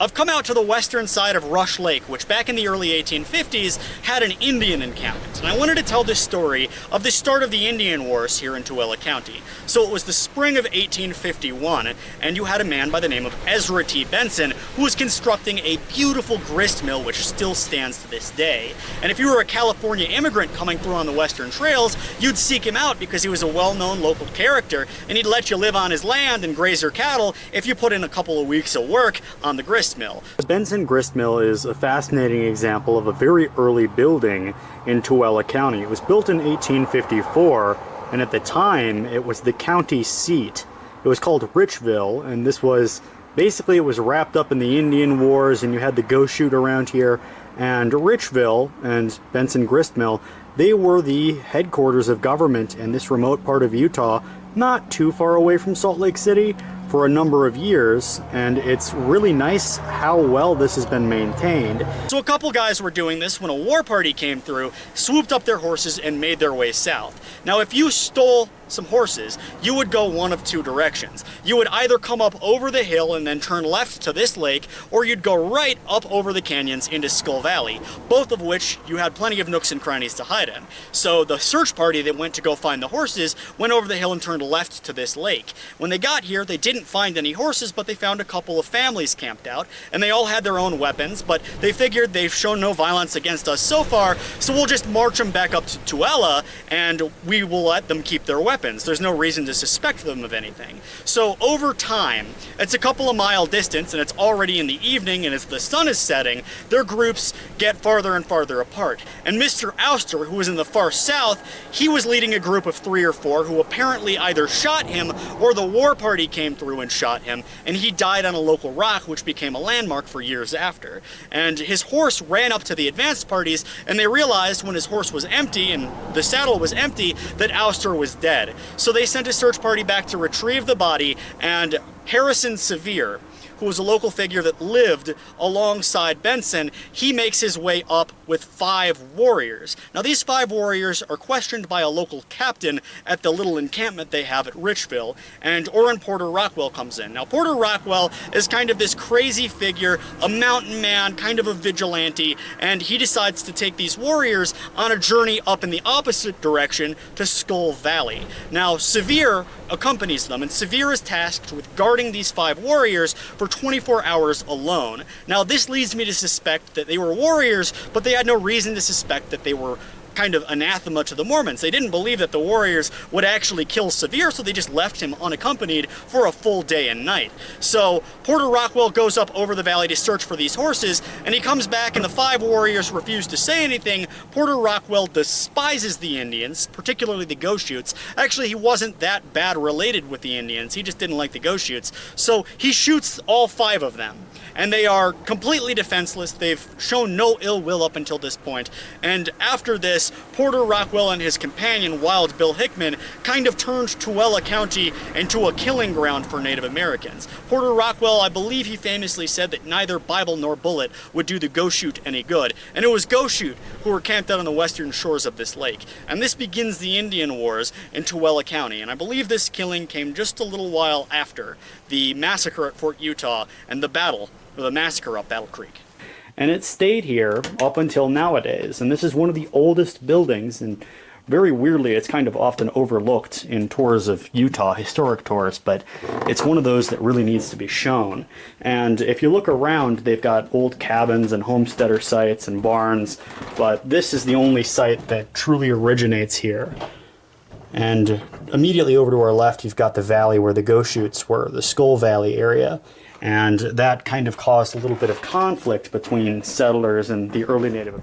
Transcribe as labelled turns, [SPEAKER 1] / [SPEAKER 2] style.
[SPEAKER 1] I've come out to the western side of Rush Lake, which back in the early 1850s had an Indian encampment. And I wanted to tell this story of the start of the Indian Wars here in Tooele County. So it was the spring of 1851, and you had a man by the name of Ezra T. Benson who was constructing a beautiful grist mill which still stands to this day. And if you were a California immigrant coming through on the western trails, you'd seek him out because he was a well-known local character, and he'd let you live on his land and graze your cattle if you put in a couple of weeks of work on the grist mill.
[SPEAKER 2] The Benson Grist Mill is a fascinating example of a very early building in Tooele County. It was built in 1854, and at the time it was the county seat. It was called Richville, and this was basically, it was wrapped up in the Indian Wars, and you had the go shoot around here. And Richville and Benson Grist Mill, they were the headquarters of government in this remote part of Utah, not too far away from Salt Lake City, for a number of years, and it's really nice how well this has been maintained.
[SPEAKER 1] So a couple guys were doing this when a war party came through, swooped up their horses, and made their way south. Now, if you stole some horses, you would go one of two directions. You would either come up over the hill and then turn left to this lake, or you'd go right up over the canyons into Skull Valley, both of which you had plenty of nooks and crannies to hide in. So the search party that went to go find the horses went over the hill and turned left to this lake. When they got here, they didn't find any horses, but they found a couple of families camped out, and they all had their own weapons, but they figured they've shown no violence against us so far, so we'll just march them back up to Tooele, and we will let them keep their weapons. There's no reason to suspect them of anything. So over time, it's a couple of mile distance, and it's already in the evening, and as the sun is setting, their groups get farther and farther apart. And Mr. Ouster, who was in the far south, he was leading a group of 3 or 4 who apparently either shot him or the war party came through and shot him, and he died on a local rock, which became a landmark for years after. And his horse ran up to the advanced parties, and they realized when his horse was empty and the saddle was empty that Ouster was dead. So they sent a search party back to retrieve the body, and Harrison Sevier, who was a local figure that lived alongside Benson, he makes his way up with 5 warriors. Now these 5 warriors are questioned by a local captain at the little encampment they have at Richville, and Orrin Porter Rockwell comes in. Now Porter Rockwell is kind of this crazy figure, a mountain man, kind of a vigilante, and he decides to take these warriors on a journey up in the opposite direction to Skull Valley. Now Sevier accompanies them, and Sevier is tasked with guarding these 5 warriors for 24 hours alone. Now this leads me to suspect that they were warriors, but they had no reason to suspect that they were kind of anathema to the Mormons. They didn't believe that the warriors would actually kill Sevier, so they just left him unaccompanied for a full day and night. So Porter Rockwell goes up over the valley to search for these horses, and he comes back and the 5 warriors refuse to say anything. Porter Rockwell despises the Indians, particularly the Goshoots. Actually, he wasn't that bad related with the Indians, he just didn't like the Goshoots. So he shoots all 5 of them, and they are completely defenseless. They've shown no ill will up until this point, and after this, Porter Rockwell and his companion, Wild Bill Hickman, kind of turned Tooele County into a killing ground for Native Americans. Porter Rockwell, I believe he famously said that neither Bible nor bullet would do the Goshoot any good, and it was Goshoot who were camped out on the western shores of this lake. And this begins the Indian Wars in Tooele County, and I believe this killing came just a little while after the massacre at Fort Utah and the battle, or the massacre up Battle Creek.
[SPEAKER 2] And it stayed here up until nowadays. And this is one of the oldest buildings, and very weirdly, it's kind of often overlooked in tours of Utah, historic tours, but it's one of those that really needs to be shown. And if you look around, they've got old cabins and homesteader sites and barns, but this is the only site that truly originates here. And immediately over to our left, you've got the valley where the Goshoots were, the Skull Valley area. And that kind of caused a little bit of conflict between settlers and the early native